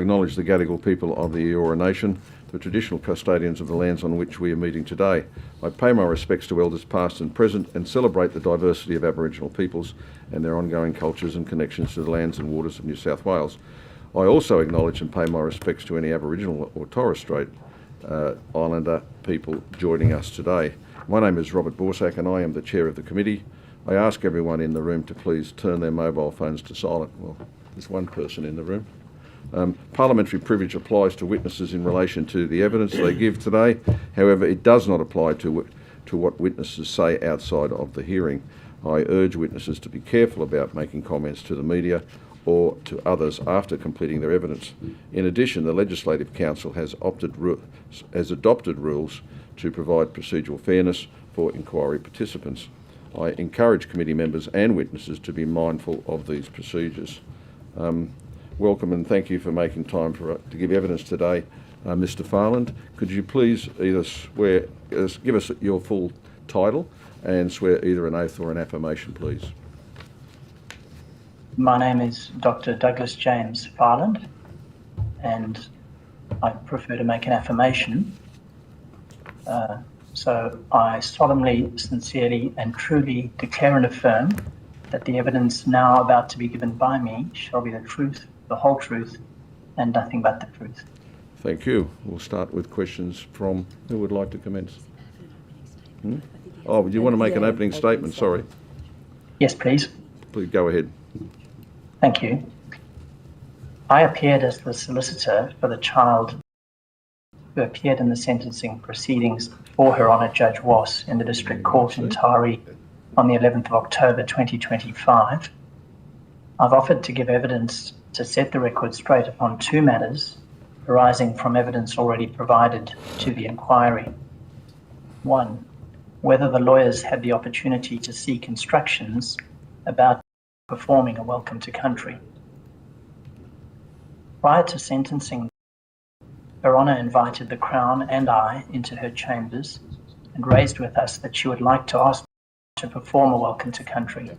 Acknowledge the Gadigal people of the Eora Nation, the traditional custodians of the lands on which we are meeting today. I pay my respects to elders past and present and celebrate the diversity of Aboriginal peoples and their ongoing cultures and connections to the lands and waters of New South Wales. I also acknowledge and pay my respects to any Aboriginal or Torres Strait Islander people joining us today. My name is Robert Borsak and I am the Chair of the committee. I ask everyone in the room to please turn their mobile phones to silent. Well, there's one person in the room. Parliamentary privilege applies to witnesses in relation to the evidence they give today. However, it does not apply to what witnesses say outside of the hearing. I urge witnesses to be careful about making comments to the media or to others after completing their evidence. In addition, the Legislative Council has adopted rules to provide procedural fairness for inquiry participants. I encourage committee members and witnesses to be mindful of these procedures. Welcome and thank you for making time to give evidence today. Mr. Farland, could you please either give us your full title and swear either an oath or an affirmation, please? My name is Dr. Douglas James Farland, and I prefer to make an affirmation. So I solemnly, sincerely and truly declare and affirm that the evidence now about to be given by me shall be the truth, the whole truth, and nothing but the truth. Thank you. We'll start with questions from who would like to commence. Oh, do you want to make an opening statement? Sorry. Yes, please. Please go ahead. Thank you. I appeared as the solicitor for the child who appeared in the sentencing proceedings before Her Honour Judge Wass in the District Court in Taree on the 11th of October 2025. I've offered to give evidence to set the record straight upon two matters arising from evidence already provided to the inquiry. One, whether the lawyers had the opportunity to seek instructions about performing a welcome to country. Prior to sentencing, Her Honour invited the Crown and I into her chambers and raised with us that she would like to ask to perform a welcome to country.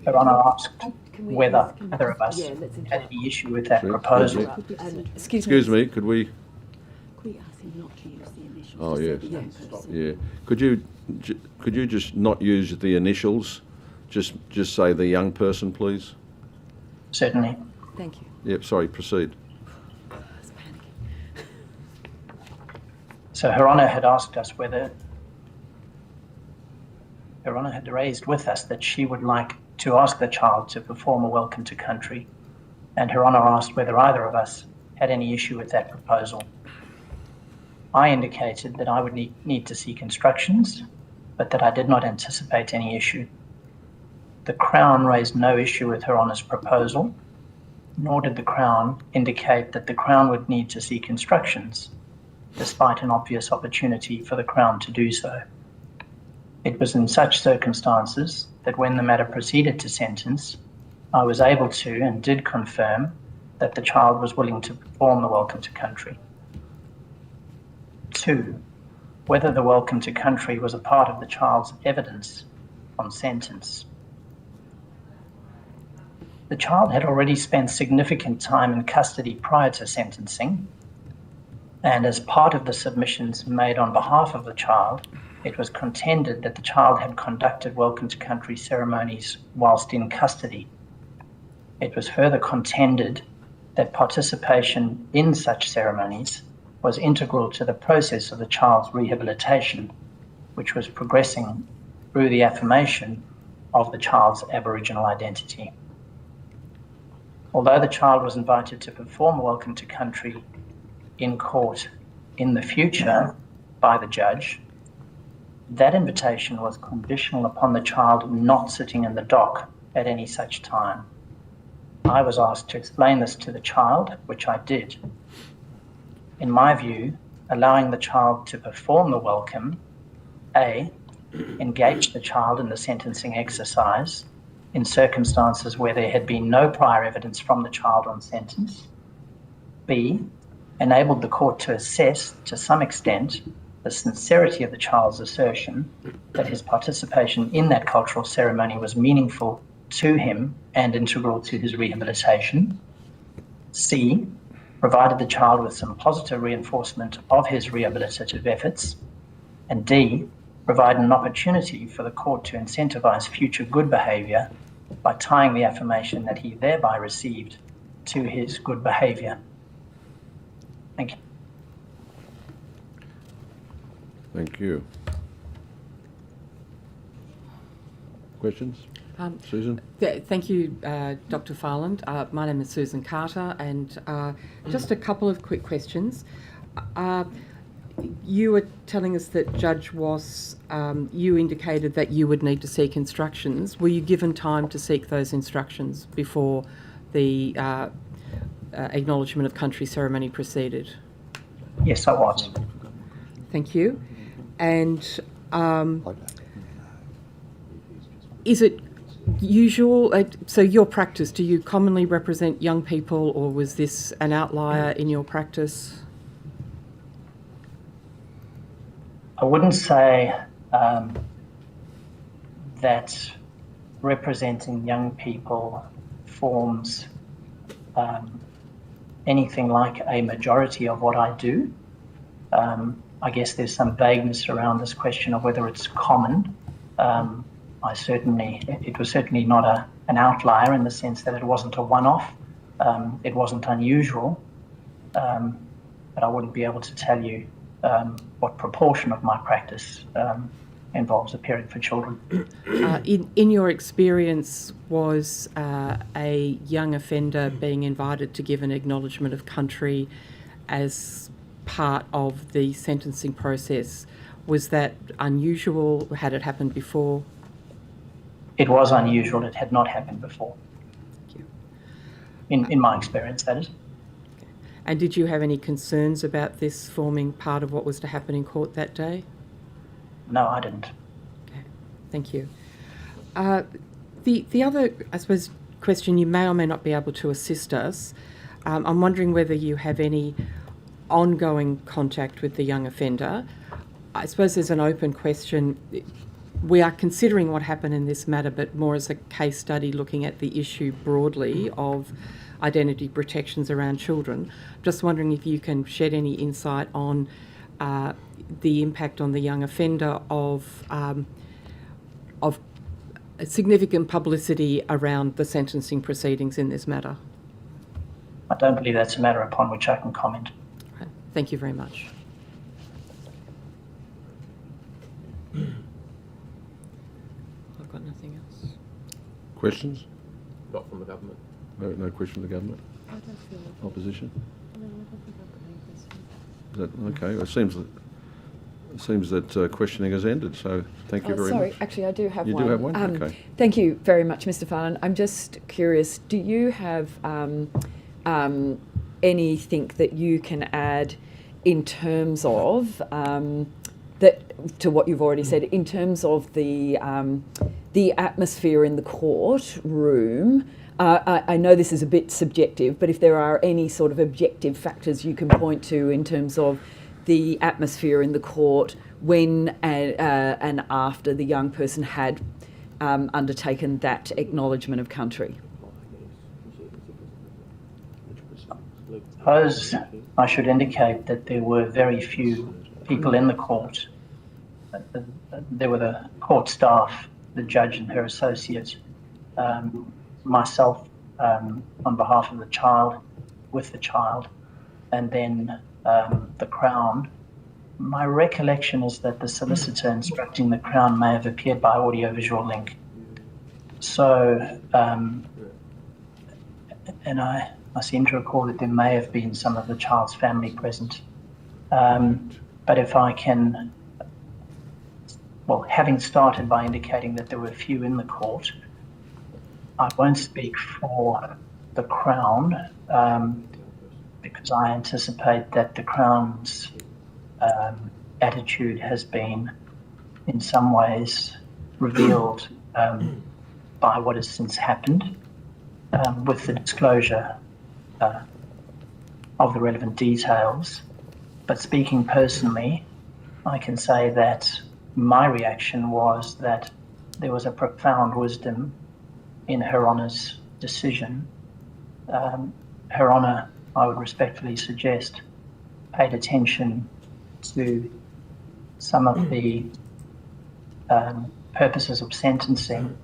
Her Honour asked whether either of us had any issue with that proposal. Excuse me, could we? Could we ask him not to use the initials? Oh, yes. Yeah. Could you just not use the initials? Just say the young person, please. Certainly. Thank you. Yep. Sorry. Proceed. So Her Honour had asked us whether Her Honour had raised with us that she would like to ask the child to perform a welcome to country, and Her Honour asked whether either of us had any issue with that proposal. I indicated that I would need to seek instructions, but that I did not anticipate any issue. The Crown raised no issue with Her Honour's proposal, nor did the Crown indicate that the Crown would need to seek instructions, despite an obvious opportunity for the Crown to do so. It was in such circumstances that when the matter proceeded to sentence, I was able to and did confirm that the child was willing to perform the welcome to country. 2, whether the welcome to country was a part of the child's evidence on sentence. The child had already spent significant time in custody prior to sentencing, and as part of the submissions made on behalf of the child, it was contended that the child had conducted welcome to country ceremonies whilst in custody. It was further contended that participation in such ceremonies was integral to the process of the child's rehabilitation, which was progressing through the affirmation of the child's Aboriginal identity. Although the child was invited to perform a welcome to country in court in the future by the judge, that invitation was conditional upon the child not sitting in the dock at any such time. I was asked to explain this to the child, which I did. In my view, allowing the child to perform the welcome, A, engaged the child in the sentencing exercise in circumstances where there had been no prior evidence from the child on sentence, B, enabled the court to assess, to some extent, the sincerity of the child's assertion that his participation in that cultural ceremony was meaningful to him and integral to his rehabilitation. C, provided the child with some positive reinforcement of his rehabilitative efforts, and D, provide an opportunity for the court to incentivise future good behaviour by tying the affirmation that he thereby received to his good behaviour. Thank you. Thank you. Questions? Susan? Thank you, Dr. Farland. My name is Susan Carter, and just a couple of quick questions. You were telling us that Judge Wass, you indicated that you would need to seek instructions. Were you given time to seek those instructions before the acknowledgement of country ceremony proceeded? Yes, I was. Thank you. And is it usual, so your practice, do you commonly represent young people, or was this an outlier in your practice? I wouldn't say that representing young people forms anything like a majority of what I do. I guess there's some vagueness around this question of whether it's common. It was certainly not an outlier in the sense that it wasn't a one-off. It wasn't unusual, but I wouldn't be able to tell you what proportion of my practice involves appearing for children. In your experience, was a young offender being invited to give an acknowledgement of country as part of the sentencing process? Was that unusual? Had it happened before? It was unusual. It had not happened before. Thank you. In my experience, that is. And did you have any concerns about this forming part of what was to happen in court that day? No, I didn't. Okay, thank you. The other, I suppose, question, you may or may not be able to assist us. I'm wondering whether you have any ongoing contact with the young offender. I suppose there's an open question. We are considering what happened in this matter, but more as a case study looking at the issue broadly of identity protections around children. Just wondering if you can shed any insight on the impact on the young offender of significant publicity around the sentencing proceedings in this matter. I don't believe that's a matter upon which I can comment. Right. Thank you very much. I've got nothing else. Questions? Not from the government. No question from the government? I don't feel... Opposition? No, I don't think I've got any questions. Is that okay? It seems that questioning has ended, so thank you very Sorry, much. actually I do have You one. do have one? Okay. Thank you very much, Mr. Farland. I'm just curious, do you have anything that you can add in terms of that to what you've already said, in terms of the atmosphere in the courtroom? I know this is a bit subjective, but if there are any sort of objective factors you can point to in terms of the atmosphere in the court when and after the young person had undertaken that acknowledgement of country. I suppose I should indicate that there were very few people in the court. There were the court staff, the judge and her associate, myself on behalf of the child, with the child, and then the Crown. My recollection is that the solicitor instructing the Crown may have appeared by audio-visual link. So, and I seem to recall that there may have been some of the child's family present. But if I can, well, having started by indicating that there were few in the court, I won't speak for the Crown because I anticipate that the Crown's attitude has been in some ways revealed by what has since happened with the disclosure of the relevant details. But speaking personally, I can say that my reaction was that there was a profound wisdom in Her Honour's decision. Her Honour, I would respectfully suggest, paid attention to some of the purposes of sentencing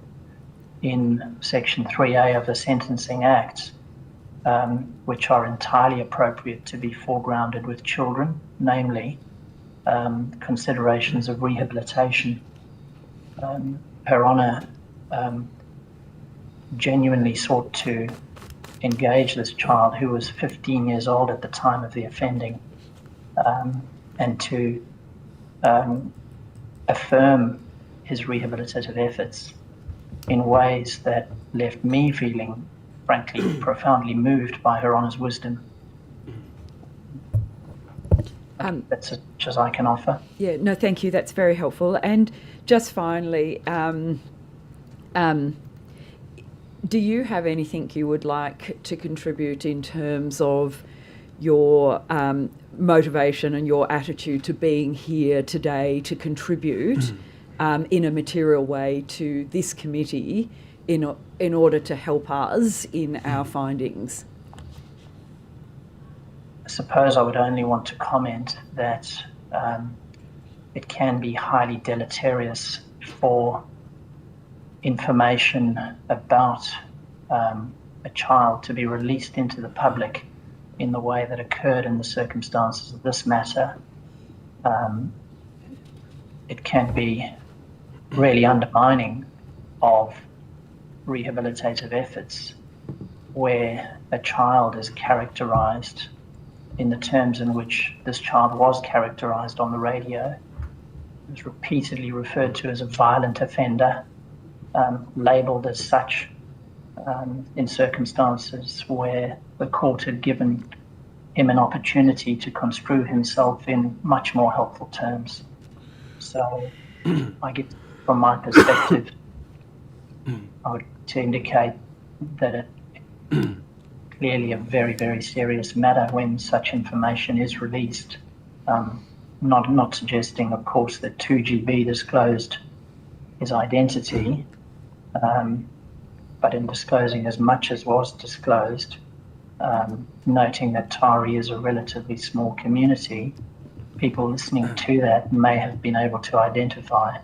in Section 3A of the Sentencing Act, which are entirely appropriate to be foregrounded with children, namely considerations of rehabilitation. Her Honour genuinely sought to engage this child, who was 15 years old at the time of the offending, and to affirm his rehabilitative efforts in ways that left me feeling, frankly, profoundly moved by Her Honour's wisdom. That's as much as I can offer. Yeah, no, thank you. That's very helpful. And just finally, do you have anything you would like to contribute in terms of your motivation and your attitude to being here today to contribute in a material way to this committee in order to help us in our findings? I suppose I would only want to comment that it can be highly deleterious for information about a child to be released into the public in the way that occurred in the circumstances of this matter. It can be really undermining of rehabilitative efforts where a child is characterised in the terms in which this child was characterised on the radio. It was repeatedly referred to as a violent offender, labelled as such in circumstances where the court had given him an opportunity to construe himself in much more helpful terms. So I guess from my perspective, I would to indicate that it clearly a very, very serious matter when such information is released. Not suggesting, of course, that 2GB disclosed his identity, but in disclosing as much as was disclosed, noting that Tari is a relatively small community, people listening to that may have been able to identify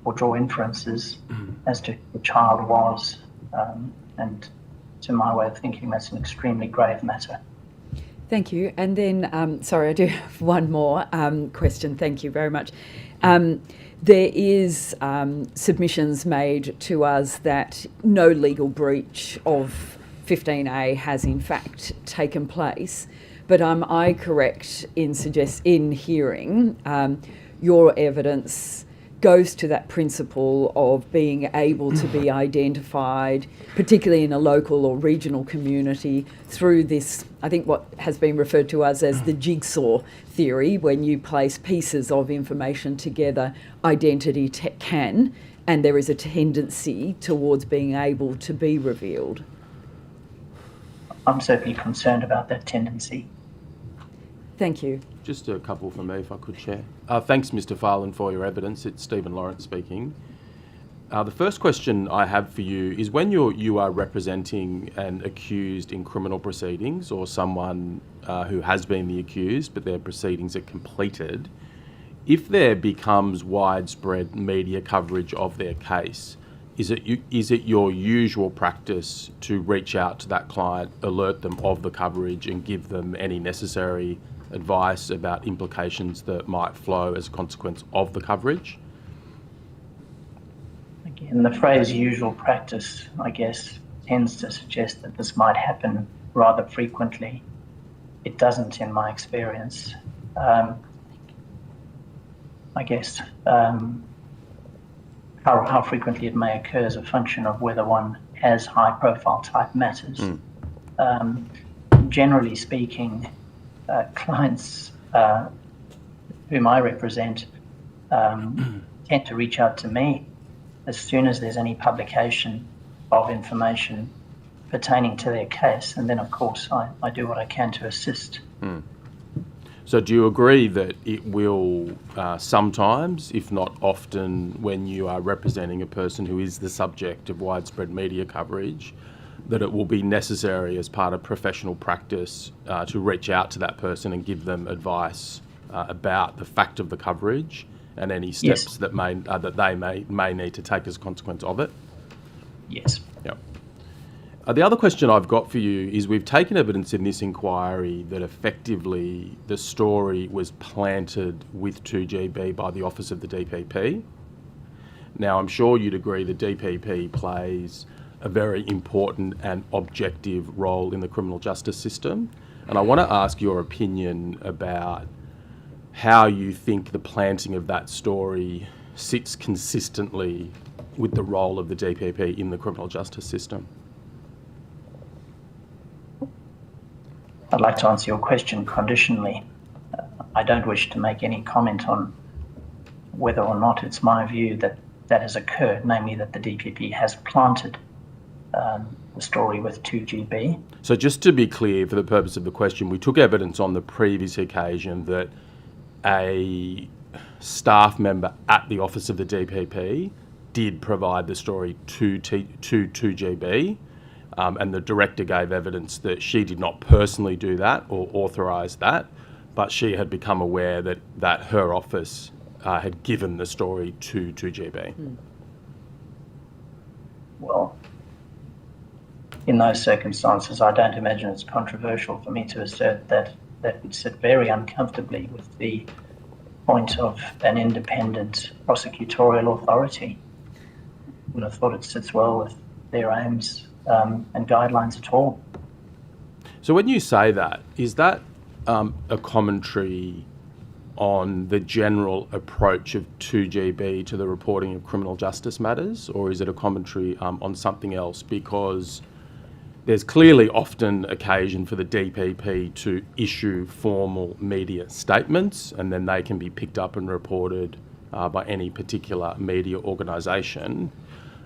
or draw inferences as to who the child was, and to my way of thinking, that's an extremely grave matter. Thank you. And then, sorry, I do have one more question. Thank you very much. There is submissions made to us that no legal breach of 15A has in fact taken place. But am I correct in hearing your evidence goes to that principle of being able to be identified, particularly in a local or regional community, through this, I think what has been referred to as the jigsaw theory, when you place pieces of information together, identity can, and there is a tendency towards being able to be revealed? I'm certainly concerned about that tendency. Thank you. Just a couple from me, if I could, Chair. Thanks, Mr. Farland, for your evidence. It's Stephen Lawrence speaking. The first question I have for you is, when you are representing an accused in criminal proceedings, or someone who has been the accused but their proceedings are completed, if there becomes widespread media coverage of their case, is it your usual practice to reach out to that client, alert them of the coverage and give them any necessary advice about implications that might flow as a consequence of the coverage? Again, the phrase usual practice, I guess, tends to suggest that this might happen rather frequently. It doesn't, in my experience. I guess how frequently it may occur is a function of whether one has high-profile type matters. Generally speaking, clients whom I represent tend to reach out to me as soon as there's any publication of information pertaining to their case, and then of course I do what I can to assist. So do you agree that it will sometimes, if not often, when you are representing a person who is the subject of widespread media coverage, that it will be necessary as part of professional practice to reach out to that person and give them advice about the fact of the coverage and any steps Yes. that they may need to take as a consequence of it? Yes. Yep. The other question I've got for you is we've taken evidence in this inquiry that effectively the story was planted with 2GB by the Office of the DPP. Now, I'm sure you'd agree the DPP plays a very important and objective role in the criminal justice system. And I want to ask your opinion about how you think the planting of that story sits consistently with the role of the DPP in the criminal justice system. I'd like to answer your question conditionally. I don't wish to make any comment on whether or not it's my view that that has occurred, namely that the DPP has planted the story with 2GB. So just to be clear, for the purpose of the question, we took evidence on the previous occasion that a staff member at the Office of the DPP did provide the story to 2GB. And the director gave evidence that she did not personally do that or authorise that, but she had become aware that her office had given the story to 2GB. Well, in those circumstances, I don't imagine it's controversial for me to assert that would sit very uncomfortably with the point of an independent prosecutorial authority. I would have thought it sits well with their aims and guidelines at all. So when you say that, is that a commentary on the general approach of 2GB to the reporting of criminal justice matters, or is it a commentary on something else? Because there's clearly often occasion for the DPP to issue formal media statements, and then they can be picked up and reported by any particular media organisation.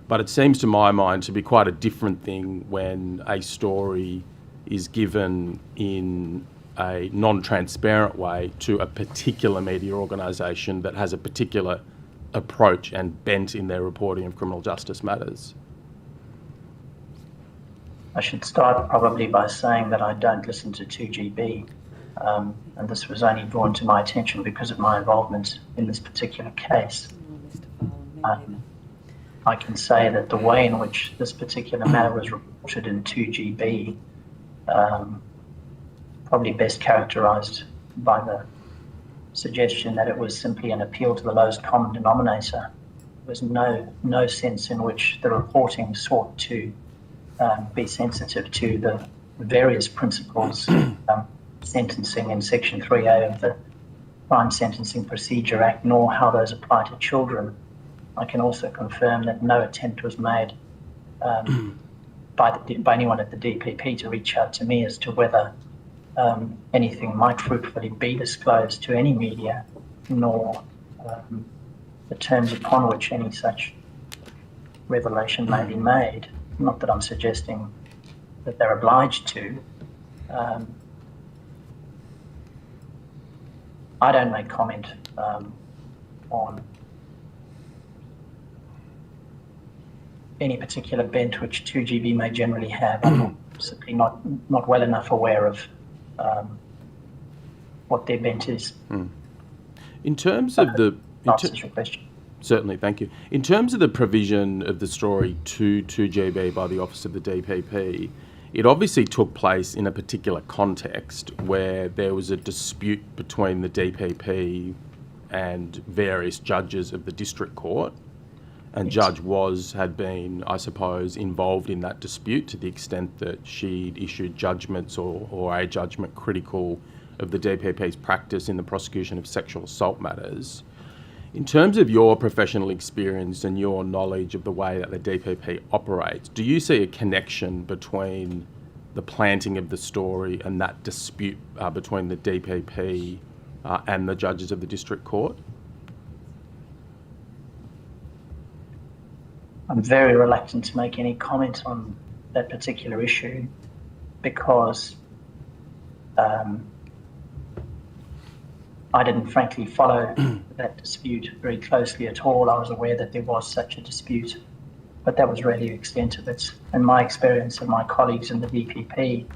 But it seems to my mind to be quite a different thing when a story is given in a non-transparent way to a particular media organisation that has a particular approach and bent in their reporting of criminal justice matters. I should start probably by saying that I don't listen to 2GB, and this was only drawn to my attention because of my involvement in this particular case. I can say that the way in which this particular matter was reported in 2GB probably best characterised by the suggestion that it was simply an appeal to the lowest common denominator. There was no sense in which the reporting sought to be sensitive to the various principles sentencing in Section 3A of the Crime Sentencing Procedure Act, nor how those apply to children. I can also confirm that no attempt was made by anyone at the DPP to reach out to me as to whether anything might fruitfully be disclosed to any media, nor the terms upon which any such revelation may be made. Not that I'm suggesting that they're obliged to. I don't make comment on any particular bent which 2GB may generally have. I'm simply not well enough aware of what their bent is. In terms of the... Answers your question. Certainly, thank you. In terms of the provision of the story to 2GB by the Office of the DPP, it obviously took place in a particular context where there was a dispute between the DPP and various judges of the district court. And Yes. Judge had been, I suppose, involved in that dispute to the extent that she'd issued judgments or a judgment critical of the DPP's practice in the prosecution of sexual assault matters. In terms of your professional experience and your knowledge of the way that the DPP operates, do you see a connection between the planting of the story and that dispute between the DPP and the judges of the district court? I'm very reluctant to make any comment on that particular issue because I didn't frankly follow that dispute very closely at all. I was aware that there was such a dispute but that was really the extent of it. In my experience of my colleagues in the DPP,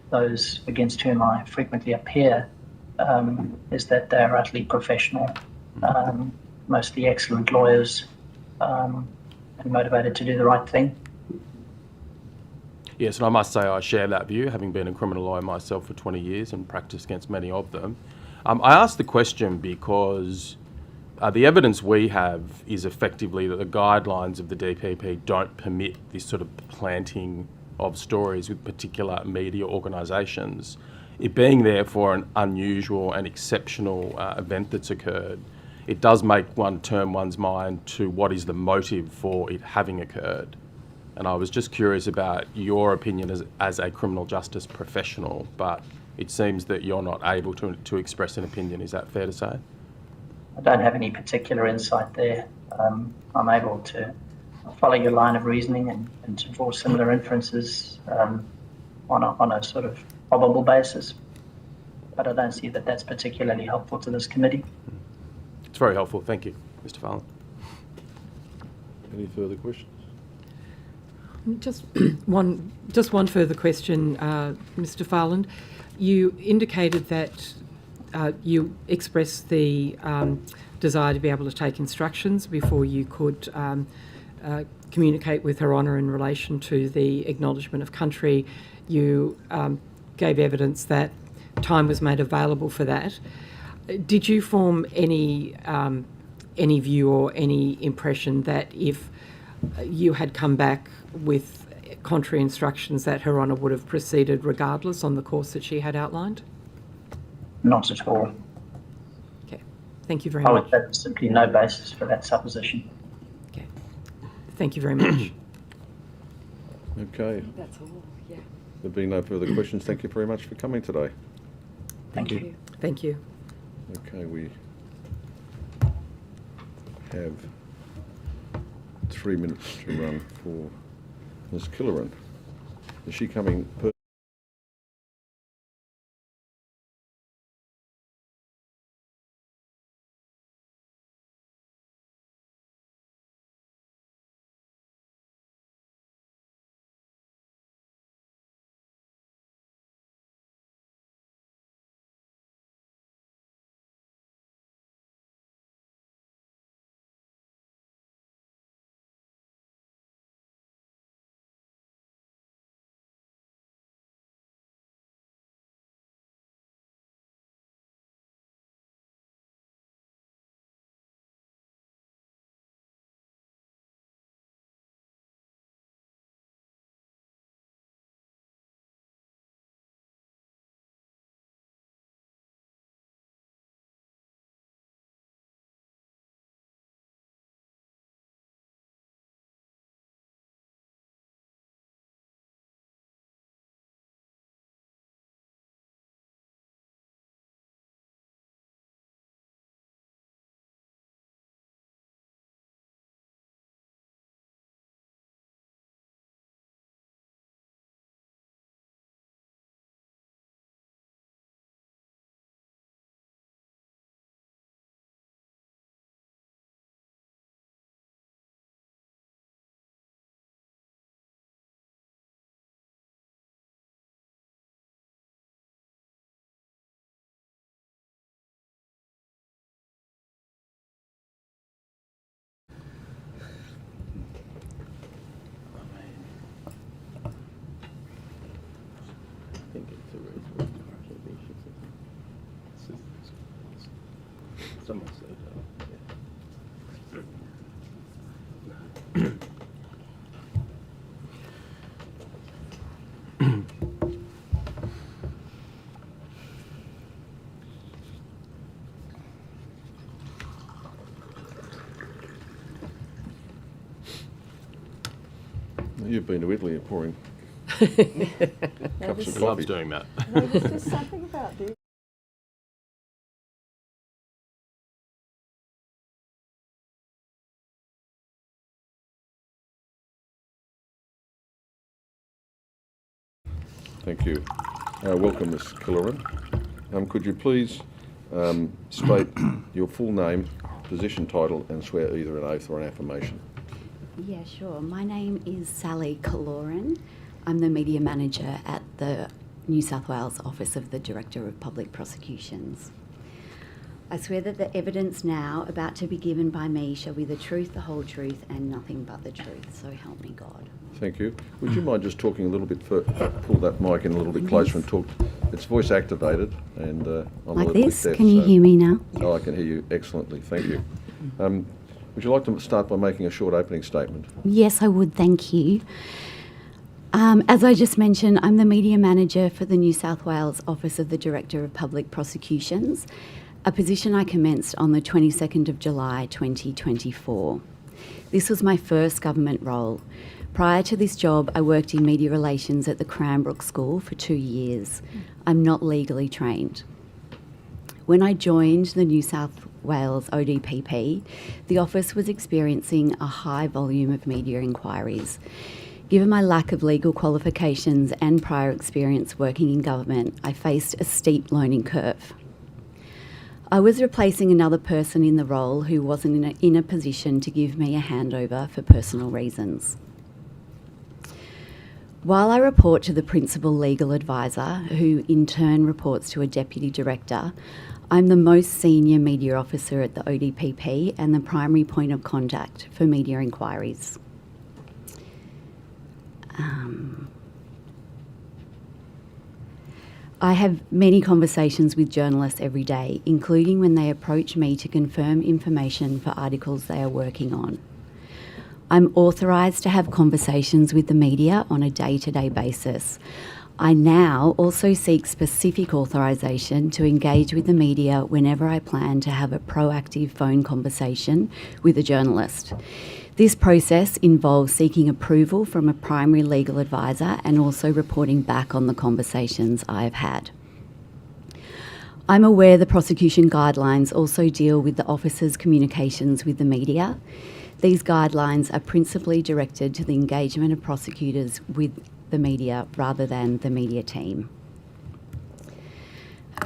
those against whom I frequently appear, is that they're utterly professional, mostly excellent lawyers, and motivated to do the right thing. Yes, and I must say I share that view, having been a criminal lawyer myself for 20 years and practiced against many of them. I asked the question because the evidence we have is effectively that the guidelines of the DPP don't permit this sort of planting of stories with particular media organisations. It being therefore an unusual and exceptional event that's occurred, it does make one turn one's mind to what is the motive for it having occurred. And I was just curious about your opinion as a criminal justice professional, but it seems that you're not able to express an opinion. Is that fair to say? I don't have any particular insight there. I'm able to follow your line of reasoning and to draw similar inferences on a sort of probable basis, but I don't see that that's particularly helpful to this committee. It's very helpful. Thank you, Mr. Farland. Any further questions? Just one further question, Mr. Farland. You indicated that you expressed the desire to be able to take instructions before you could communicate with Her Honour in relation to the acknowledgement of country. You gave evidence that time was made available for that. Did you form any view or any impression that if you had come back with contrary instructions that Her Honour would have proceeded regardless on the course that she had outlined? Not at all. Okay, thank you very I much. would say there's simply no basis for that supposition. Okay, thank you very much. Okay. That's all, yeah. There being no further questions, thank you very much for coming today. Thank you. Thank you. Okay, we have 3 minutes to run for Ms. Killeran. Is she coming? You've been to Italy and pouring cups of He loves coffee. doing that. There's just something about this. Thank you. Welcome, Ms. Killeran. Could you please state your full name, position, title, and swear either an oath or an affirmation? Yeah, sure. My name is Sally Kaloran. I'm the media manager at the New South Wales Office of the Director of Public Prosecutions. I swear that the evidence now about to be given by me shall be the truth, the whole truth, and nothing but the truth. So help me God. Thank you. Would you mind just talking a little bit pull that mic in a little bit closer and talk? It's voice activated, and I'm a Like little this? bit deaf. Can you hear me now? Oh, I can hear you excellently. Thank you. Would you like to start by making a short opening statement? Yes, I would. Thank you. As I just mentioned, I'm the media manager for the New South Wales Office of the Director of Public Prosecutions, a position I commenced on the 22nd of July 2024. This was my first government role. Prior to this job, I worked in media relations at the Cranbrook School for 2 years. I'm not legally trained. When I joined the New South Wales ODPP, the office was experiencing a high volume of media inquiries. Given my lack of legal qualifications and prior experience working in government, I faced a steep learning curve. I was replacing another person in the role who wasn't in a position to give me a handover for personal reasons. While I report to the principal legal advisor, who in turn reports to a deputy director, I'm the most senior media officer at the ODPP and the primary point of contact for media inquiries. I have many conversations with journalists every day, including when they approach me to confirm information for articles they are working on. I'm authorised to have conversations with the media on a day-to-day basis. I now also seek specific authorisation to engage with the media whenever I plan to have a proactive phone conversation with a journalist. This process involves seeking approval from a primary legal advisor and also reporting back on the conversations I have had. I'm aware the prosecution guidelines also deal with the officer's communications with the media. These guidelines are principally directed to the engagement of prosecutors with the media rather than the media team.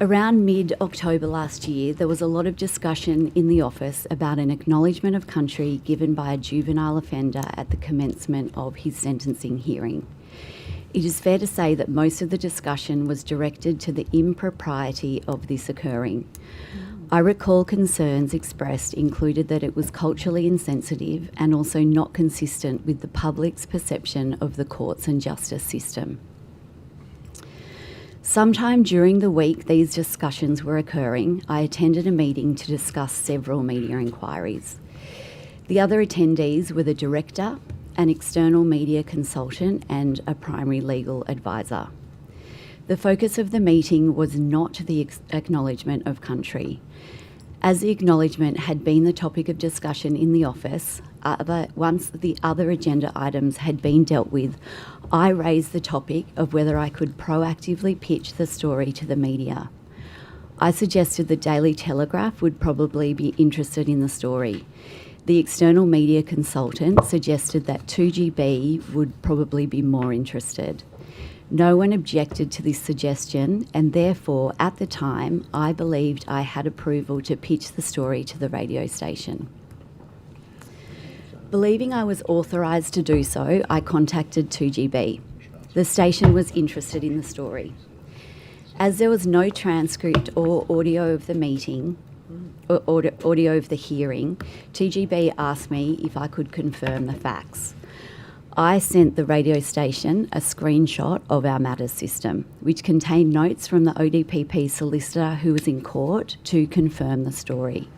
Around mid-October last year, there was a lot of discussion in the office about an acknowledgement of country given by a juvenile offender at the commencement of his sentencing hearing. It is fair to say that most of the discussion was directed to the impropriety of this occurring. I recall concerns expressed included that it was culturally insensitive and also not consistent with the public's perception of the courts and justice system. Sometime during the week these discussions were occurring, I attended a meeting to discuss several media inquiries. The other attendees were the director, an external media consultant and a primary legal advisor. The focus of the meeting was not the acknowledgement of country. As the acknowledgement had been the topic of discussion in the office, once the other agenda items had been dealt with, I raised the topic of whether I could proactively pitch the story to the media. I suggested the Daily Telegraph would probably be interested in the story. The external media consultant suggested that 2GB would probably be more interested. No one objected to this suggestion, and therefore, at the time, I believed I had approval to pitch the story to the radio station. Believing I was authorised to do so, I contacted 2GB. The station was interested in the story. As there was no transcript or audio of the meeting, or audio of the hearing, 2GB asked me if I could confirm the facts. I sent the radio station a screenshot of our matters system, which contained notes from the ODPP solicitor who was in court to confirm the story.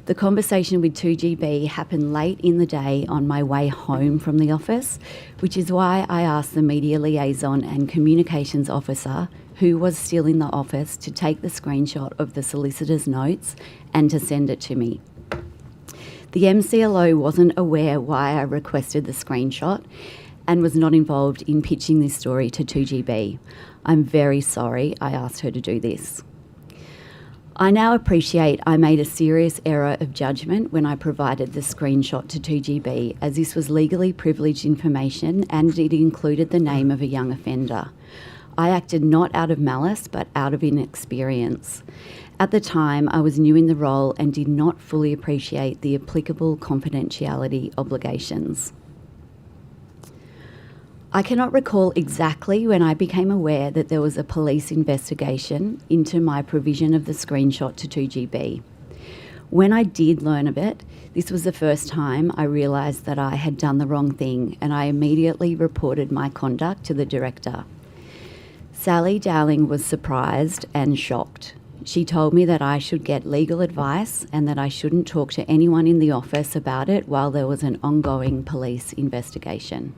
The conversation with 2GB happened late in the day on my way home from the office, which is why I asked the media liaison and communications officer, who was still in the office, to take the screenshot of the solicitor's notes and to send it to me. The MCLO wasn't aware why I requested the screenshot and was not involved in pitching this story to 2GB. I'm very sorry I asked her to do this. I now appreciate I made a serious error of judgment when I provided the screenshot to 2GB, as this was legally privileged information and it included the name of a young offender. I acted not out of malice, but out of inexperience. At the time, I was new in the role and did not fully appreciate the applicable confidentiality obligations. I cannot recall exactly when I became aware that there was a police investigation into my provision of the screenshot to 2GB. When I did learn of it, this was the first time I realised that I had done the wrong thing, and I immediately reported my conduct to the director. Sally Dowling was surprised and shocked. She told me that I should get legal advice and that I shouldn't talk to anyone in the office about it while there was an ongoing police investigation.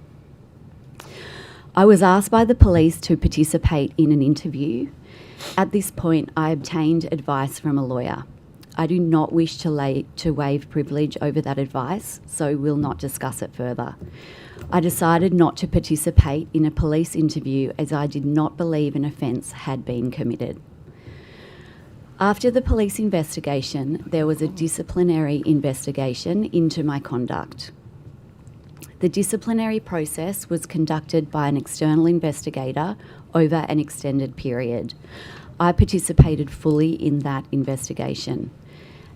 I was asked by the police to participate in an interview. At this point, I obtained advice from a lawyer. I do not wish to waive privilege over that advice, so will not discuss it further. I decided not to participate in a police interview as I did not believe an offence had been committed. After the police investigation, there was a disciplinary investigation into my conduct. The disciplinary process was conducted by an external investigator over an extended period. I participated fully in that investigation.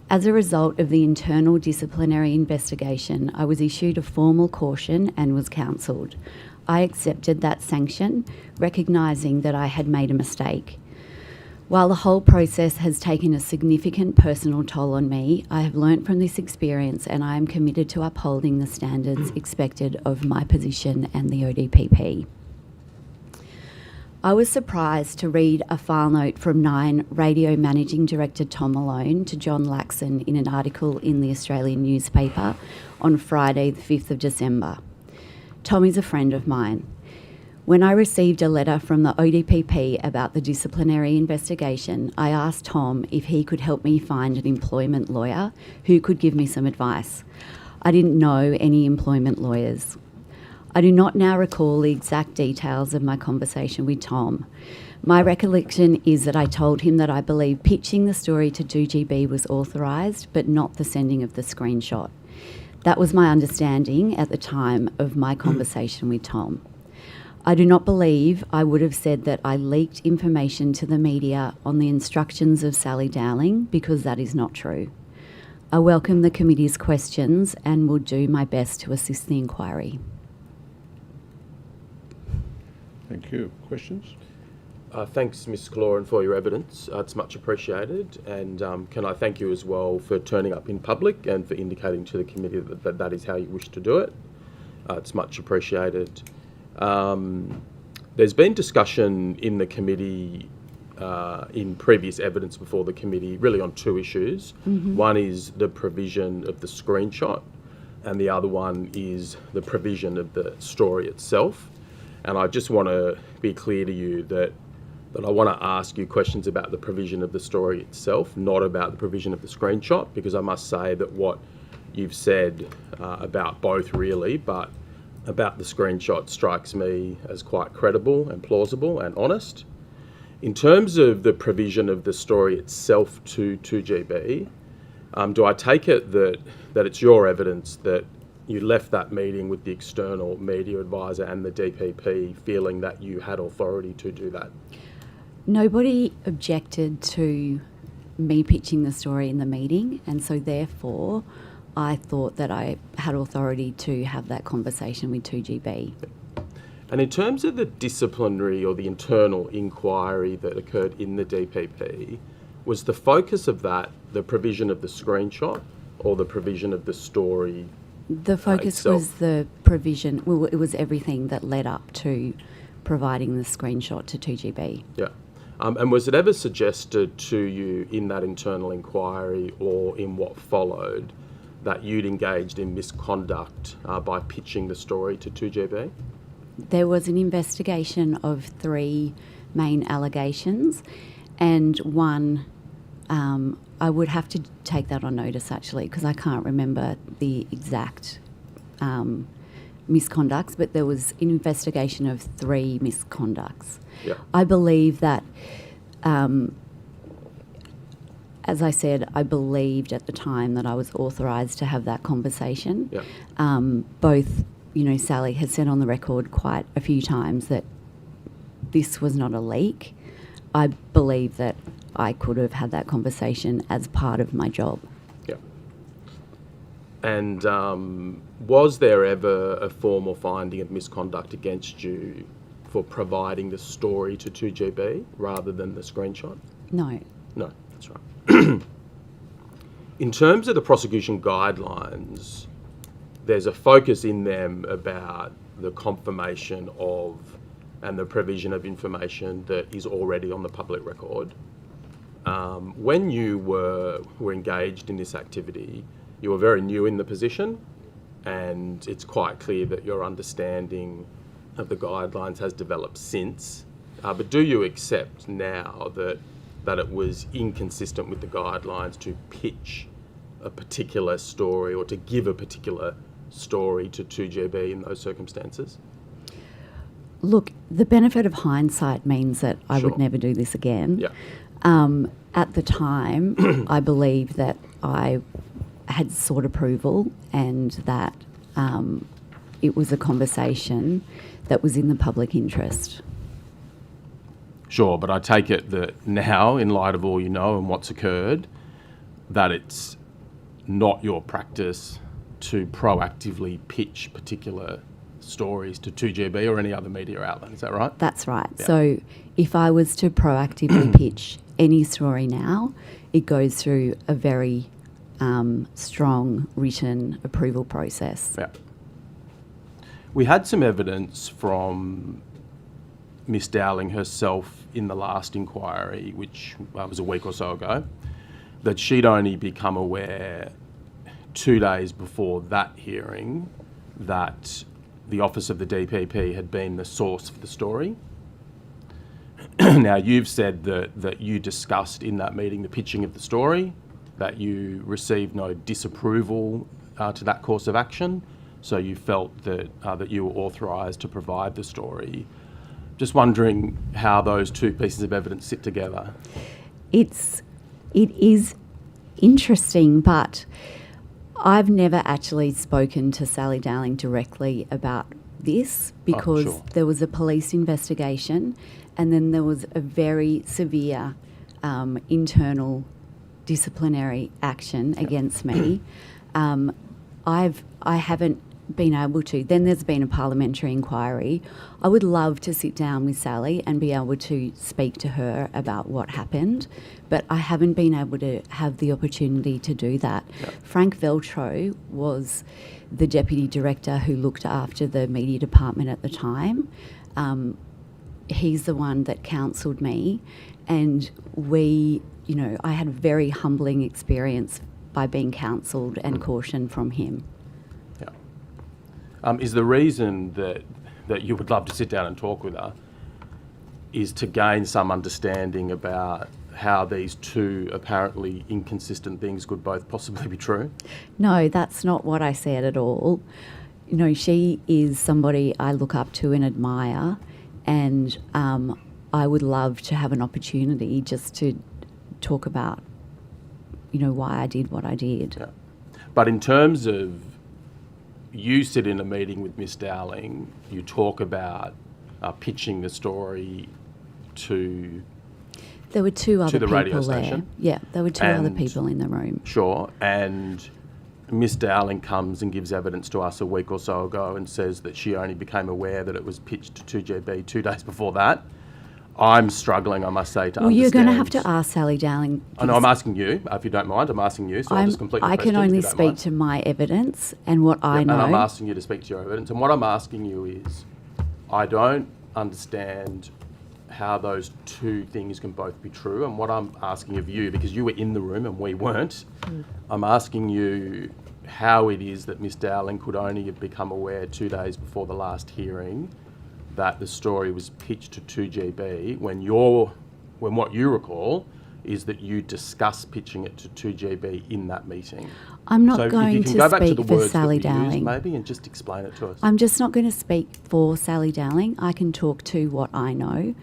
As a result of the internal disciplinary investigation, I was issued a formal caution and was counselled. I accepted that sanction, recognising that I had made a mistake. While the whole process has taken a significant personal toll on me, I have learnt from this experience and I am committed to upholding the standards expected of my position and the ODPP. I was surprised to read a file note from Nine Radio Managing Director Tom Malone to John Laxon in an article in the Australian newspaper on Friday the 5th of December. Tom is a friend of mine. When I received a letter from the ODPP about the disciplinary investigation, I asked Tom if he could help me find an employment lawyer who could give me some advice. I didn't know any employment lawyers. I do not now recall the exact details of my conversation with Tom. My recollection is that I told him that I believe pitching the story to 2GB was authorised, but not the sending of the screenshot. That was my understanding at the time of my conversation with Tom. I do not believe I would have said that I leaked information to the media on the instructions of Sally Dowling, because that is not true. I welcome the committee's questions and will do my best to assist the inquiry. Thank you. Questions? Thanks, Ms. Cloran, for your evidence. It's much appreciated. And can I thank you as well for turning up in public and for indicating to the committee that that is how you wish to do it. It's much appreciated. There's been discussion in the committee, in previous evidence before the committee, really on two issues. Mm-hmm. One is the provision of the screenshot, and the other one is the provision of the story itself. And I just want to be clear to you that I want to ask you questions about the provision of the story itself, not about the provision of the screenshot, because I must say that what you've said about both really, but about the screenshot strikes me as quite credible and plausible and honest. In terms of the provision of the story itself to 2GB, do I take it that it's your evidence that you left that meeting with the external media advisor and the DPP feeling that you had authority to do that? Nobody objected to me pitching the story in the meeting, and so therefore I thought that I had authority to have that conversation with 2GB. And in terms of the disciplinary or the internal inquiry that occurred in the DPP, was the focus of that the provision of the screenshot or the provision of the story? The focus itself? was the provision, well, it was everything that led up to providing the screenshot to 2GB. Yeah. And was it ever suggested to you in that internal inquiry or in what followed that you'd engaged in misconduct by pitching the story to 2GB? There was an investigation of 3 main allegations, and one, I would have to take that on notice actually, because I can't remember the exact misconducts, but there was an investigation of 3 misconducts. Yeah. I believe that, as I said, I believed at the time that I was authorised to have that conversation. Yeah. Both, Sally has said on the record quite a few times that this was not a leak, I believe that I could have had that conversation as part of my job. Yeah. And was there ever a formal finding of misconduct against you for providing the story to 2GB rather than the screenshot? No. No, that's right. In terms of the prosecution guidelines, there's a focus in them about the confirmation of and the provision of information that is already on the public record. When you were engaged in this activity, you were very new in the position, and it's quite clear that your understanding of the guidelines has developed since. But do you accept now that it was inconsistent with the guidelines to pitch a particular story or to give a particular story to 2GB in those circumstances? Look, the benefit of hindsight means that I Sure. would never do this again. Yeah. At the time, I believe that I had sought approval and that it was a conversation that was in the public interest. Sure, but I take it that now, in light of all you know and what's occurred, that it's not your practice to proactively pitch particular stories to 2GB or any other media outlet. Is that right? That's right. Yeah. So if I was to proactively pitch any story now, it goes through a very strong written approval process. Yeah. We had some evidence from Miss Dowling herself in the last inquiry, which was a week or so ago, that she'd only become aware 2 days before that hearing that the Office of the DPP had been the source for the story. Now, you've said that you discussed in that meeting the pitching of the story, that you received no disapproval to that course of action, so you felt that you were authorised to provide the story. Just wondering how those two pieces of evidence sit together. It is interesting, but I've never actually spoken to Sally Dowling directly about this because sure. there was a police investigation and then there was a very severe internal disciplinary action against me. I haven't been able to. Then there's been a parliamentary inquiry. I would love to sit down with Sally and be able to speak to her about what happened, but I haven't been able to have the opportunity to do that. Yeah. Frank Veltro was the deputy director who looked after the media department at the time. He's the one that counselled me, and I had a very humbling experience by being counselled and cautioned from him. Yeah. Is the reason that you would love to sit down and talk with her is to gain some understanding about how these two apparently inconsistent things could both possibly be true? No, that's not what I said at all. She is somebody I look up to and admire, and I would love to have an opportunity just to talk about, why I did what I did. Yeah. But in terms of you sit in a meeting with Miss Dowling, you talk about pitching the story to... There were two other the people radio there. station? Yeah, there were two other And- people in the room. Sure, and Miss Dowling comes and gives evidence to us a week or so ago and says that she only became aware that it was pitched to 2GB 2 days before that. I'm struggling, I must say, to Well, understand... you're going to have to ask Sally Dowling. I know, I'm asking you, if you don't mind, I'm asking you, so I'll just complete the I question. can only if you don't speak mind. to my evidence and what I know. And I'm asking you to speak to your evidence. And what I'm asking you is, I don't understand how those two things can both be true. And what I'm asking of you, because you were in the room and we weren't, I'm asking you how it is that Miss Dowling could only have become aware 2 days before the last hearing that the story was pitched to 2GB when what you recall is that you discussed pitching it to 2GB in that meeting. I'm not So if going you can to go back to speak the for words Sally that you used, Dowling. maybe, and just explain it to us. I'm just not going to speak for Sally Dowling. I can talk to what I know.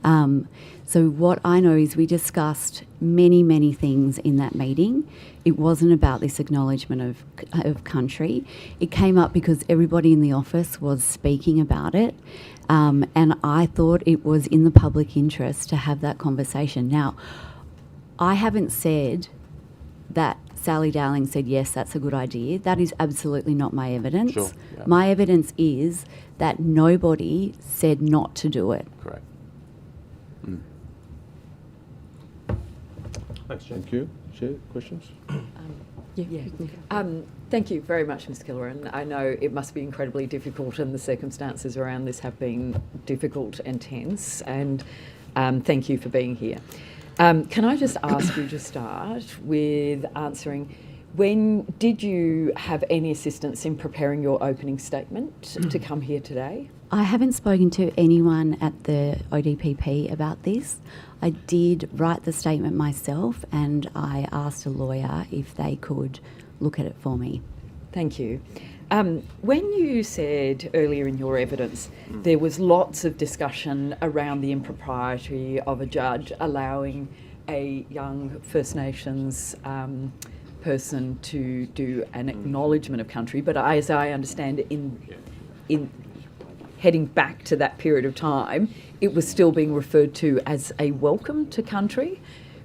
So what I know is we discussed many, many things in that meeting. It wasn't about this acknowledgement of country. It came up because everybody in the office was speaking about it, and I thought it was in the public interest to have that conversation. Now, I haven't said that Sally Dowling said, yes, that's a good idea. That is absolutely not my evidence. Sure, yeah. My evidence is that nobody said not to do it. Correct. Thanks, Jen. Thank you. Chair, questions? Thank you very much, Ms. Killoran. I know it must be incredibly difficult, and the circumstances around this have been difficult and tense, and thank you for being here. Can I just ask you to start with answering, when did you have any assistance in preparing your opening statement to come here today? I haven't spoken to anyone at the ODPP about this. I did write the statement myself, and I asked a lawyer if they could look at it for me. Thank you. When you said earlier in your evidence there was lots of discussion around the impropriety of a judge allowing a young First Nations person to do an acknowledgement of country, but as I understand it, in heading back to that period of time, it was still being referred to as a welcome to country.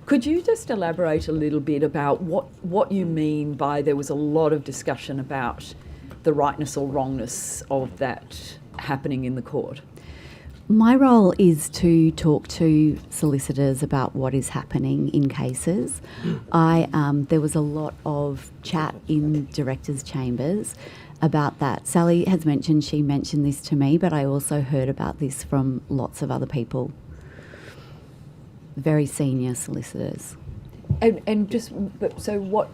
Could you just elaborate a little bit about what you mean by there was a lot of discussion about the rightness or wrongness of that happening in the court? My role is to talk to solicitors about what is happening in cases. There was a lot of chat in directors' chambers about that. Sally has mentioned, she mentioned this to me, but I also heard about this from lots of other people, very senior solicitors. And just, so what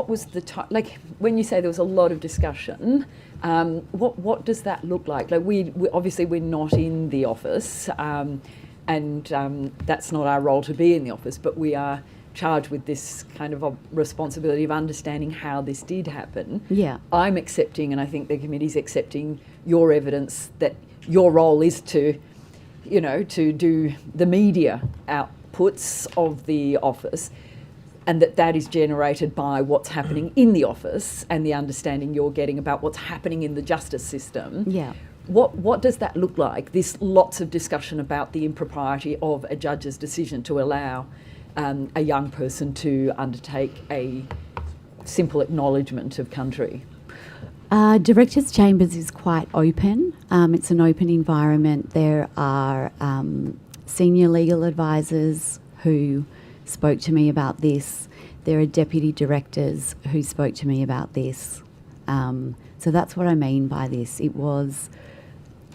was the time, like when you say there was a lot of discussion, what does that look like? Like we obviously we're not in the office, and that's not our role to be in the office, but we are charged with this kind of a responsibility of understanding how this did happen. Yeah. I'm accepting, and I think the committee's accepting your evidence that your role is to do the media outputs of the office, and that is generated by what's happening in the office and the understanding you're getting about what's happening in the justice system. Yeah. What does that look like? This lots of discussion about the impropriety of a judge's decision to allow a young person to undertake a simple acknowledgement of country. Directors' Chambers is quite open. It's an open environment. There are senior legal advisors who spoke to me about this. There are deputy directors who spoke to me about this. So that's what I mean by this. It was,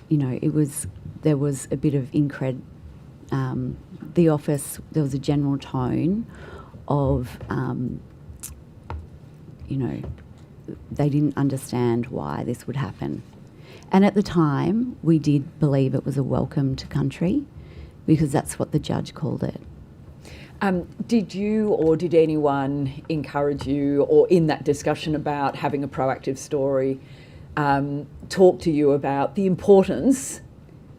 there was a bit of the office, there was a general tone of, they didn't understand why this would happen. And at the time, we did believe it was a welcome to country because that's what the judge called it. Did you or did anyone encourage you, or in that discussion about having a proactive story, talk to you about the importance,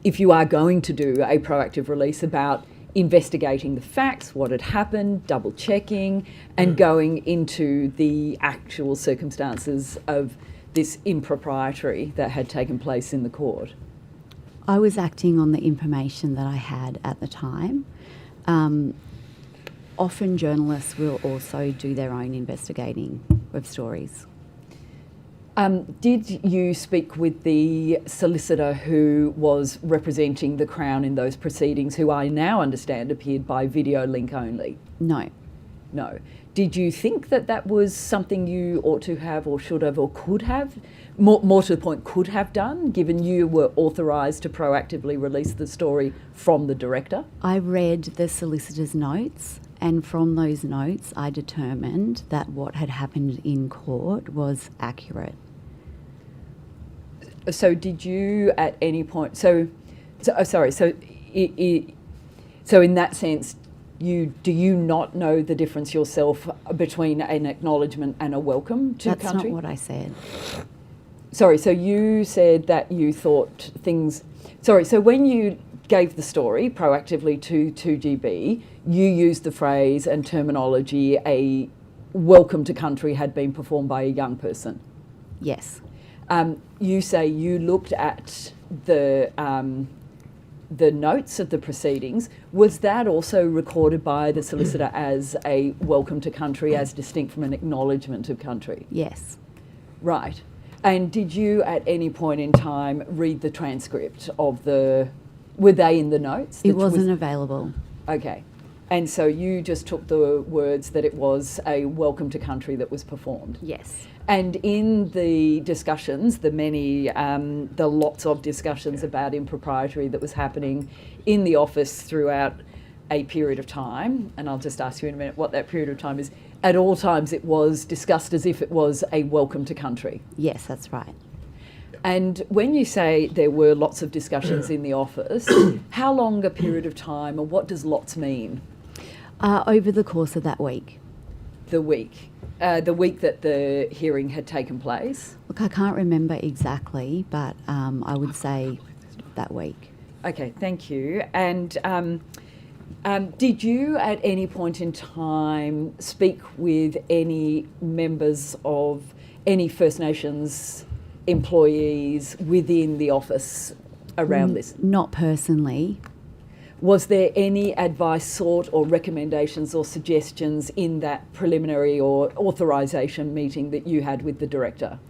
if you are going to do a proactive release, about investigating the facts, what had happened, double checking, and going into the actual circumstances of this impropriety that had taken place in the court? I was acting on the information that I had at the time. Often journalists will also do their own investigating of stories. Did you speak with the solicitor who was representing the Crown in those proceedings, who I now understand appeared by video link only? No. No. Did you think that was something you ought to have or should have or could have, more to the point, could have done, given you were authorised to proactively release the story from the director? I read the solicitor's notes, and from those notes I determined that what had happened in court was accurate. So did you at any point, so in that sense, do you not know the difference yourself between an acknowledgement and a welcome to country? That's not what I said. Sorry, so you said that you thought things... Sorry, so when you gave the story proactively to 2GB, you used the phrase and terminology, a welcome to country had been performed by a young person. Yes. You say you looked at the notes of the proceedings. Was that also recorded by the solicitor as a welcome to country, as distinct from an acknowledgement of country? Yes. Right. And did you at any point in time read the transcript of the... Were they in the notes? It wasn't available. Okay. And so you just took the words that it was a welcome to country that was performed? Yes. And in the discussions, the lots of discussions about impropriety that was happening in the office throughout a period of time, and I'll just ask you in a minute what that period of time is, at all times it was discussed as if it was a welcome to country. Yes, that's right. And when you say there were lots of discussions in the office, how long a period of time, or what does lots mean? Over the course of that week. The week that the hearing had taken place? Look, I can't remember exactly, but I would say that week. Okay, thank you. And did you at any point in time speak with any members of any First Nations employees within the office around this? Not personally. Was there any advice sought or recommendations or suggestions in that preliminary or authorisation meeting that you had with the director?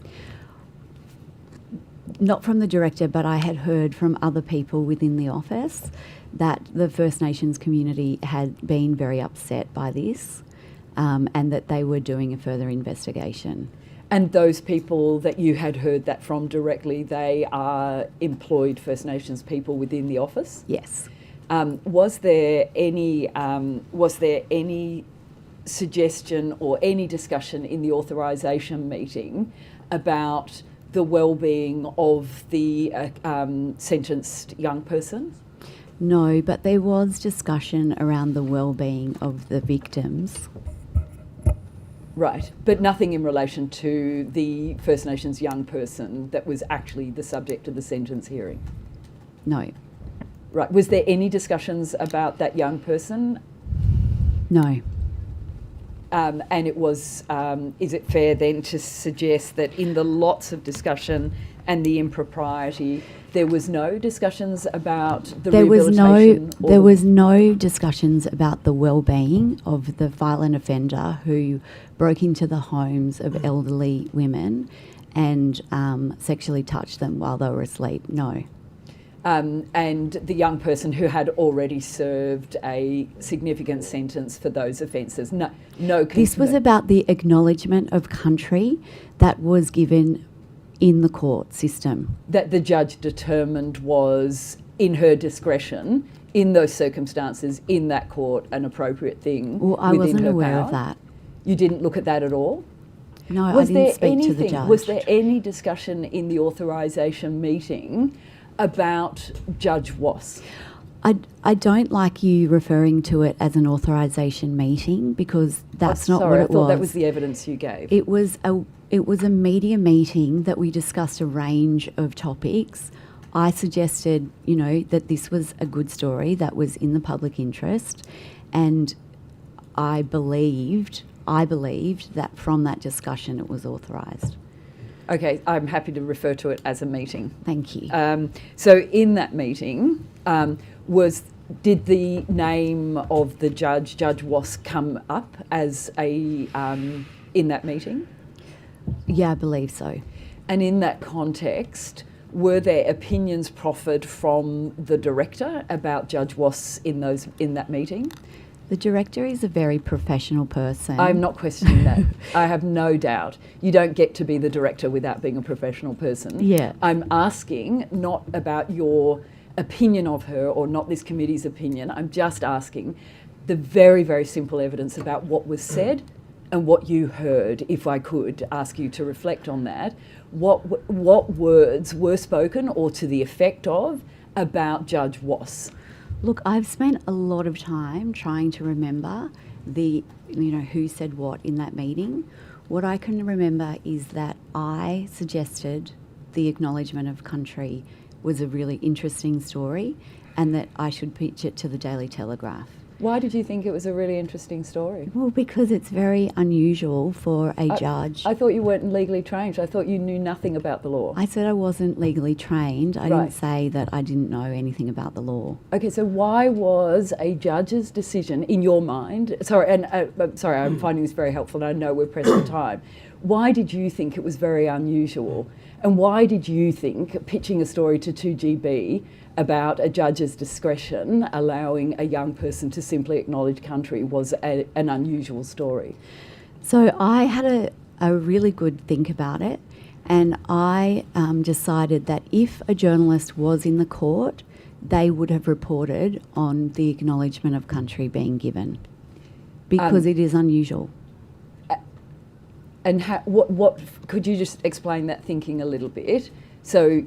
Not from the director, but I had heard from other people within the office that the First Nations community had been very upset by this, and that they were doing a further investigation. And those people that you had heard that from directly, they are employed First Nations people within the office? Yes. Was there any suggestion or any discussion in the authorisation meeting about the well-being of the sentenced young person? No, but there was discussion around the well-being of the victims. Right, but nothing in relation to the First Nations young person that was actually the subject of the sentence hearing? No. Right, was there any discussions about that young person? No. And it was, is it fair then to suggest that in the lots of discussion and the impropriety, there was no discussions about the rehabilitation? There was no discussions about the well-being of the violent offender who broke into the homes of elderly women and sexually touched them while they were asleep. No. And the young person who had already served a significant sentence for those offences. No. This was about the acknowledgement of country that was given in the court system. That the judge determined was, in her discretion, in those circumstances, in that court, an appropriate thing. Well, I within wasn't her aware power. of that. You didn't look at that at all? No, I didn't speak to the judge. Was there any discussion in the authorisation meeting about Judge Wass? I don't like you referring to it as an authorisation meeting because that's not what it was. I thought that was the evidence you gave. It was a media meeting that we discussed a range of topics. I suggested, that this was a good story that was in the public interest, and I believed that from that discussion it was authorised. Okay, I'm happy to refer to it as a meeting. Thank you. So in that meeting, did the name of the judge, Judge Wass, come up as in that meeting? Yeah, I believe so. And in that context, were there opinions proffered from the director about Judge Wass in that meeting? The director is a very professional person. I'm not questioning that. I have no doubt. You don't get to be the director without being a professional person. Yeah. I'm asking not about your opinion of her or not this committee's opinion. I'm just asking the very, very simple evidence about what was said and what you heard, if I could ask you to reflect on that. What words were spoken or to the effect of about Judge Wass? Look, I've spent a lot of time trying to remember who said what in that meeting. What I can remember is that I suggested the acknowledgement of country was a really interesting story, and that I should pitch it to the Daily Telegraph. Why did you think it was a really interesting story? Well, because it's very unusual for a judge. I thought you weren't legally trained. I thought you knew nothing about the law. I said I wasn't legally trained. I Right. didn't say that I didn't know anything about the law. Okay, so why was a judge's decision, in your mind, I'm finding this very helpful and I know we're pressed for time. Why did you think it was very unusual? And why did you think pitching a story to 2GB about a judge's discretion allowing a young person to simply acknowledge country was an unusual story? So I had a really good think about it, and I decided that if a journalist was in the court, they would have reported on the acknowledgement of country being given, because it is unusual. And what could you just explain that thinking a little bit? So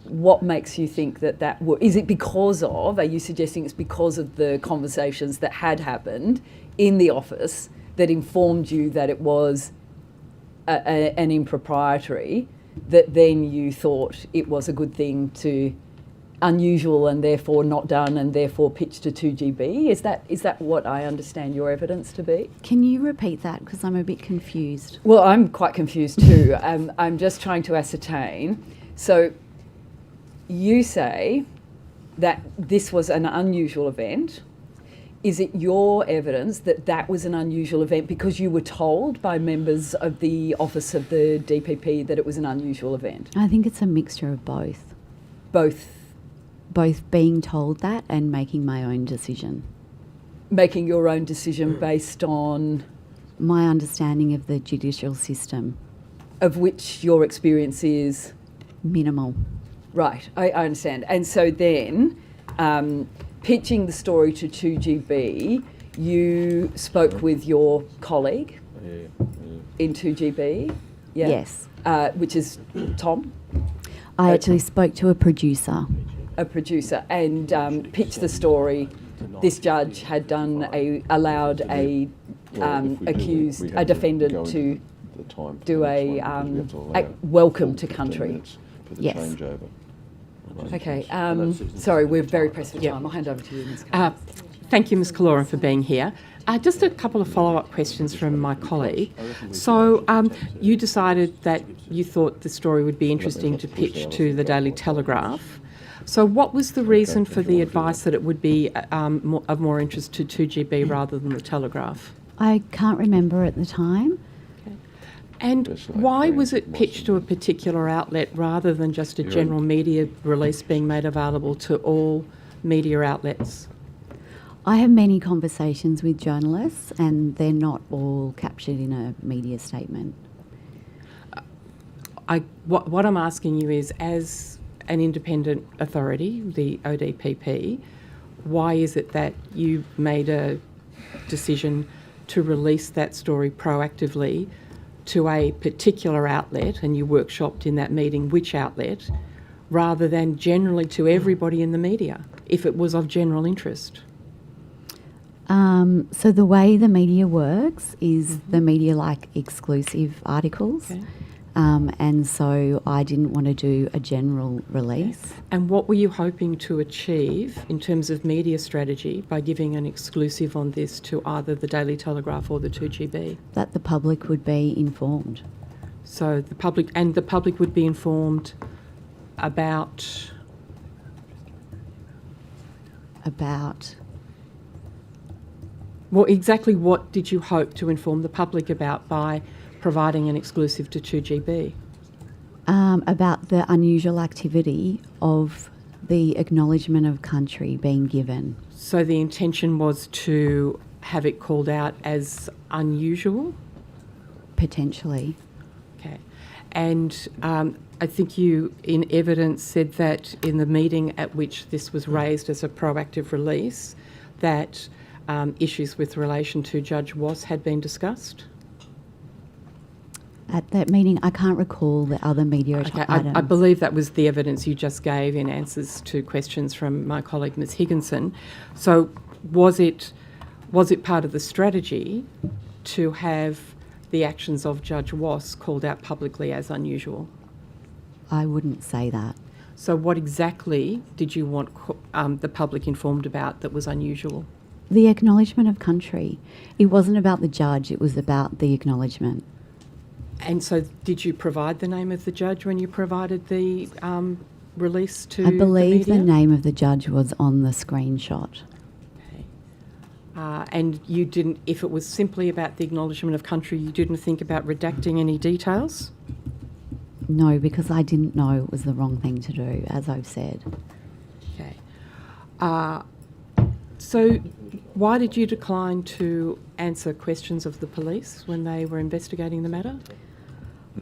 what makes you think that is it because of, are you suggesting it's because of the conversations that had happened in the office that informed you that it was an impropriety, that then you thought it was a good thing to, unusual and therefore not done and therefore pitched to 2GB? Is that what I understand your evidence to be? Can you repeat that, because I'm a bit confused? Well, I'm quite confused too. I'm just trying to ascertain. So you say that this was an unusual event. Is it your evidence that that was an unusual event because you were told by members of the office of the DPP that it was an unusual event? I think it's a mixture of both. Both Being told that and making my own decision. making your own decision based on, My understanding of the judicial system. of which your experience is? Minimal. Right, I understand. And so then, pitching the story to 2GB, you spoke with your colleague in 2GB? Yeah. Yes. Which is Tom, I actually spoke to a producer. a producer, and pitched the story. This judge had allowed a accused, a defendant to do a welcome to country. Yes. Okay, sorry, we're very pressed for time. I'll hand over to you, Ms. Carr. Thank you, Ms. Kaloran, for being here. Just a couple of follow-up questions from my colleague. So you decided that you thought the story would be interesting to pitch to the Daily Telegraph. So what was the reason for the advice that it would be of more interest to 2GB rather than the Telegraph? I can't remember at the time. And why was it pitched to a particular outlet rather than just a general media release being made available to all media outlets? I have many conversations with journalists, and they're not all captured in a media statement. What I'm asking you is, as an independent authority, the ODPP, why is it that you made a decision to release that story proactively to a particular outlet, and you workshopped in that meeting which outlet, rather than generally to everybody in the media, if it was of general interest? So the way the media works is the media like exclusive articles. Okay. And so I didn't want to do a general release. And what were you hoping to achieve in terms of media strategy by giving an exclusive on this to either the Daily Telegraph or the 2GB? That the public would be informed. So the public would be informed about well, exactly what did you hope to inform the public about by providing an exclusive to 2GB? About the unusual activity of the acknowledgement of country being given. So the intention was to have it called out as unusual? Potentially. Okay. And I think you, in evidence, said that in the meeting at which this was raised as a proactive release, that issues with relation to Judge Wass had been discussed? At that meeting, I can't recall the other media items. I believe that was the evidence you just gave in answers to questions from my colleague Ms Higginson. So was it part of the strategy to have the actions of Judge Wass called out publicly as unusual? I wouldn't say that. So what exactly did you want the public informed about that was unusual? The acknowledgement of country. It wasn't about the judge, it was about the acknowledgement. And so did you provide the name of the judge when you provided the release to I believe the the media? name of the judge was on the screenshot. Okay. And you didn't, if it was simply about the acknowledgement of country, you didn't think about redacting any details? No, because I didn't know it was the wrong thing to do, as I've said. Okay. So why did you decline to answer questions of the police when they were investigating the matter?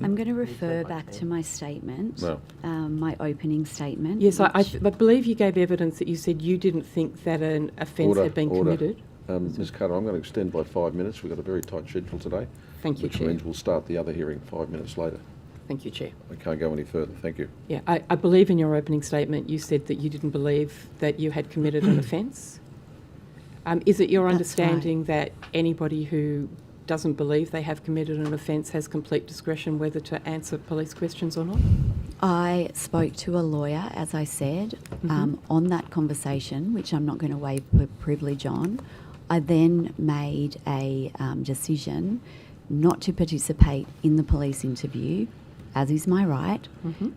I'm going to refer back to my statement, No. my opening statement. Yes, I which- believe you gave evidence that you said you didn't think that an offence had been committed. Ms Carter, I'm going to extend by 5 minutes. We've got a very tight schedule today, Thank you, which Chair. means we'll start the other hearing 5 minutes later. Thank you, Chair. I can't go any further. Thank you. Yeah, I believe in your opening statement you said that you didn't believe that you had committed an offence. Is it your That's understanding that anybody who doesn't believe they have committed an offence has complete discretion whether to answer police questions or not? I spoke to a lawyer, as I said, on that conversation, which I'm not going to waive privilege on. I then made a decision not to participate in the police interview, as is my right,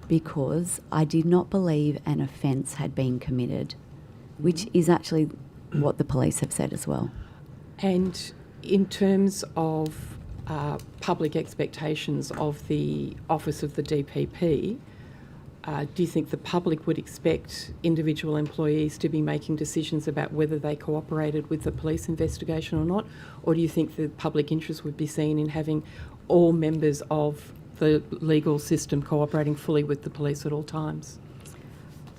because I did not believe an offence had been committed, which is actually what the police have said as well. And in terms of public expectations of the Office of the DPP, do you think the public would expect individual employees to be making decisions about whether they cooperated with the police investigation or not? Or do you think the public interest would be seen in having all members of the legal system cooperating fully with the police at all times?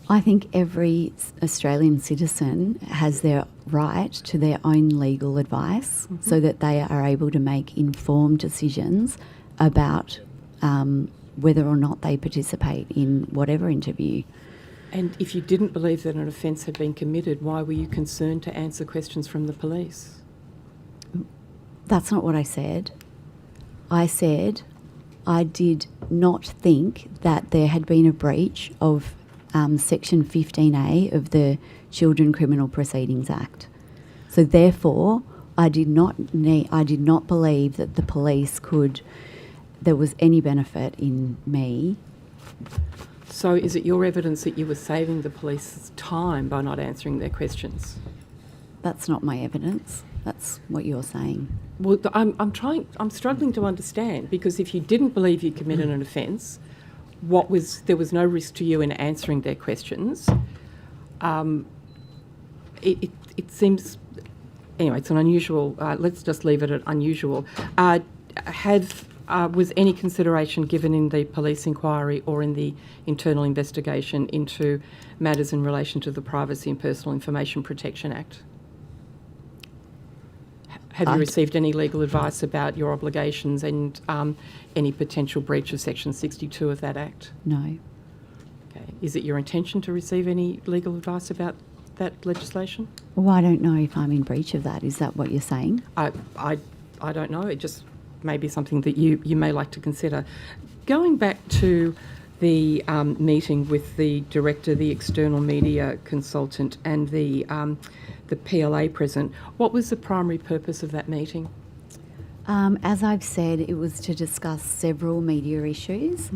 I think every Australian citizen has their right to their own legal advice so that they are able to make informed decisions about whether or not they participate in whatever interview. And if you didn't believe that an offence had been committed, why were you concerned to answer questions from the police? That's not what I said. I said I did not think that there had been a breach of Section 15A of the Children Criminal Proceedings Act. So therefore, I did not believe that the police there was any benefit in me. So is it your evidence that you were saving the police's time by not answering their questions? That's not my evidence. That's what you're saying. Well, I'm struggling to understand, because if you didn't believe you committed an offence, there was no risk to you in answering their questions. It seems, anyway, it's an unusual, let's just leave it at unusual. Was any consideration given in the police inquiry or in the internal investigation into matters in relation to the Privacy and Personal Information Protection Act? Have you received any legal advice about your obligations and any potential breach of Section 62 of that Act? No. Okay. Is it your intention to receive any legal advice about that legislation? Well, I don't know if I'm in breach of that. Is that what you're saying? I don't know. It just may be something that you may like to consider. Going back to the meeting with the director, the external media consultant and the PLA present, what was the primary purpose of that meeting? As I've said, it was to discuss several media issues.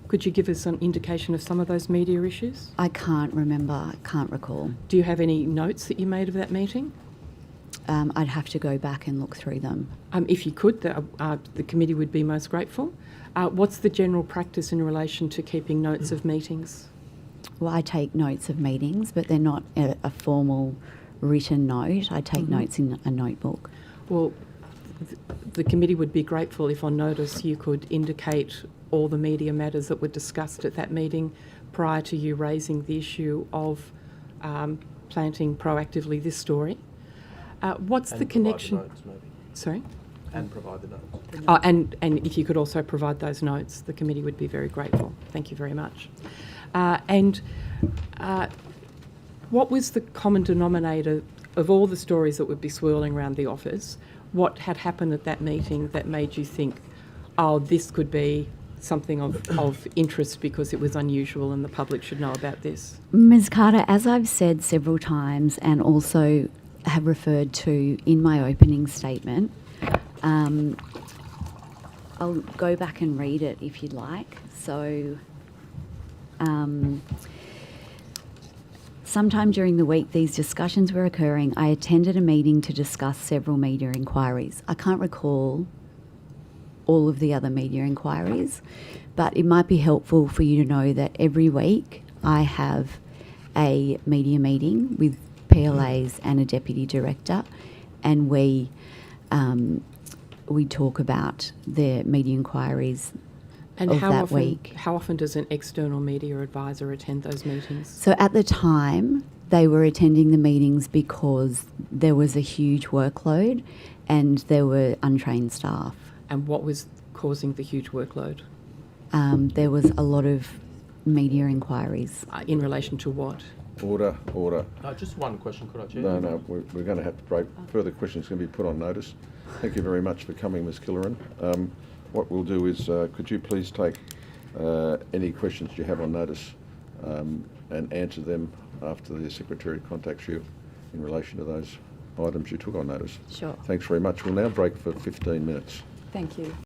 Could you give us an indication of some of those media issues? I can't remember, I can't recall. Do you have any notes that you made of that meeting? I'd have to go back and look through them. If you could, the committee would be most grateful. What's the general practice in relation to keeping notes of meetings? Well, I take notes of meetings, but they're not a formal written note. I take notes in a notebook. Well, the committee would be grateful if on notice you could indicate all the media matters that were discussed at that meeting prior to you raising the issue of planting proactively this story. What's the connection? Provide the notes, maybe. Sorry? And provide the notes. Oh, and if you could also provide those notes, the committee would be very grateful. Thank you very much. What was the common denominator of all the stories that would be swirling around the office? What had happened at that meeting that made you think, oh, this could be something of interest because it was unusual and the public should know about this? Ms. Carter, as I've said several times and also have referred to in my opening statement, I'll go back and read it if you'd like. So, sometime during the week these discussions were occurring, I attended a meeting to discuss several media inquiries. I can't recall all of the other media inquiries, but it might be helpful for you to know that every week I have a media meeting with PLAs and a deputy director, and we talk about the media inquiries And of how that often, week. how often does an external media advisor attend those meetings? So at the time, they were attending the meetings because there was a huge workload and there were untrained staff. And what was causing the huge workload? There was a lot of media inquiries. In relation to what? Order. Just one question, could I, Chair? No, we're going to have to break. Further questions can be put on notice. Thank you very much for coming, Ms. Killeran. What we'll do is, could you please take any questions you have on notice and answer them after the Secretary contacts you in relation to those items you took on notice. Sure. Thanks very much. We'll now break for 15 minutes. Thank you.